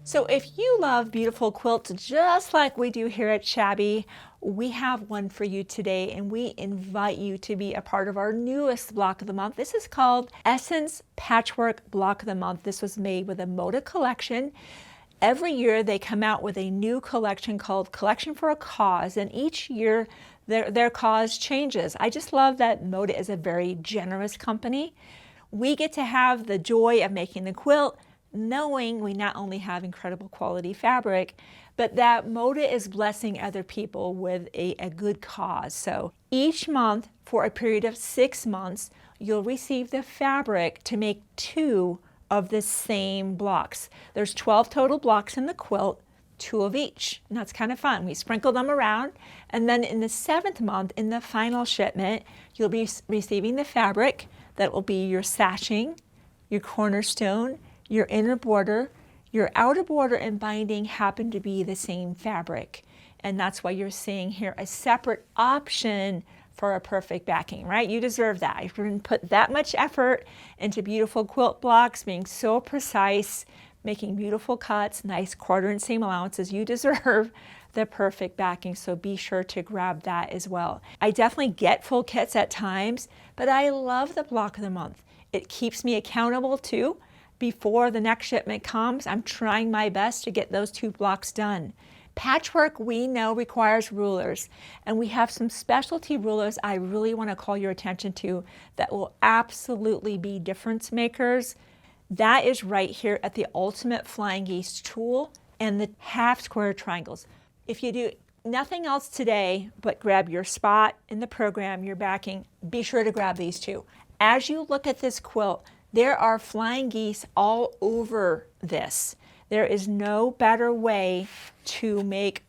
So if you love beautiful quilts just like we do here at Shabby, we have one for you today, and we invite you to be a part of our newest block of the month. This is called Essence Patchwork Block of the Month. This was made with a Moda collection. Every year they come out with a new collection called Collection for a Cause, and each year their cause changes. I just love that Moda is a very generous company. We get to have the joy of making the quilt, knowing we not only have incredible quality fabric, but that Moda is blessing other people with a good cause. So each month for a period of 6 months, you'll receive the fabric to make 2 of the same blocks. There's 12 total blocks in the quilt, 2 of each. And that's kind of fun. We sprinkle them around. And then in the 7th month, in the final shipment, you'll be receiving the fabric that will be your sashing, your cornerstone, your inner border, your outer border and binding happen to be the same fabric. And that's why you're seeing here a separate option for a perfect backing, right? You deserve that. If you're going to put that much effort into beautiful quilt blocks, being so precise, making beautiful cuts, nice 1/4 inch seam allowances, you deserve the perfect backing. So be sure to grab that as well. I definitely get full kits at times, but I love the block of the month. It keeps me accountable too. Before the next shipment comes, I'm trying my best to get those 2 blocks done. Patchwork, we know, requires rulers, and we have some specialty rulers I really want to call your attention to that will absolutely be difference makers. That is right here at the Ultimate Flying Geese tool and the half square triangles. If you do nothing else today but grab your spot in the program, your backing, be sure to grab these 2. As you look at this quilt, there are flying geese all over this. There is no better way to make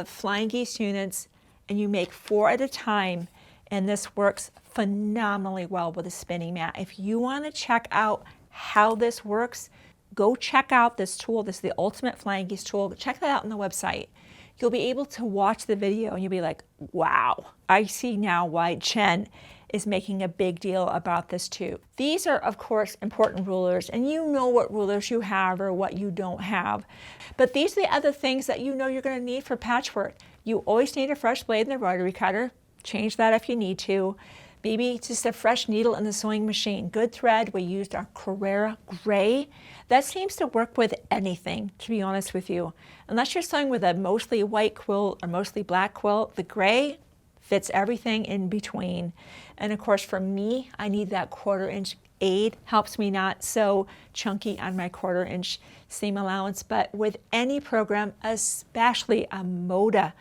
flying geese units, and you make 4 at a time, and this works phenomenally well with a spinning mat. If you want to check out how this works, go check out this tool. This is the Ultimate Flying Geese tool. Check that out on the website. You'll be able to watch the video and you'll be like, wow, I see now why Jen is making a big deal about this too. These are, of course, important rulers, and you know what rulers you have or what you don't have. But these are the other things that you know you're going to need for patchwork. You always need a fresh blade in the rotary cutter. Change that if you need to. Maybe just a fresh needle in the sewing machine. Good thread. We used our Carrera Gray. That seems to work with anything, to be honest with you. Unless you're sewing with a mostly white quilt or mostly black quilt, the gray fits everything in between. And of course, for me, I need that 1/4 inch aid. Helps me not so chunky on my 1/4 inch seam allowance. But with any program, especially a Moda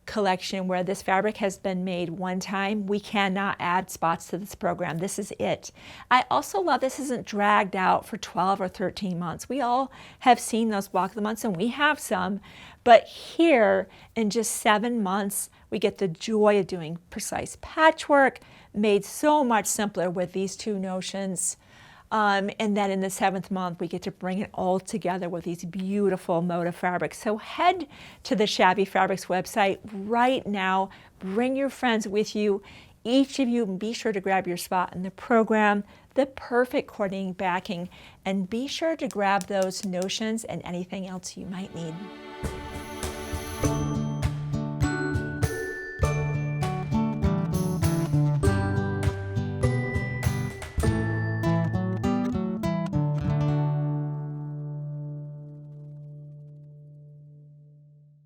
collection where this fabric has been made one time, we cannot add spots to this program. This is it. I also love this isn't dragged out for 12 or 13 months. We all have seen those block of the months, and we have some, but here in just 7 months, we get the joy of doing precise patchwork, made so much simpler with these 2 notions. And then in the 7th month, we get to bring it all together with these beautiful Moda fabrics. So head to the Shabby Fabrics website right now. Bring your friends with you. Each of you, be sure to grab your spot in the program, the perfect coordinating backing, and be sure to grab those notions and anything else you might need.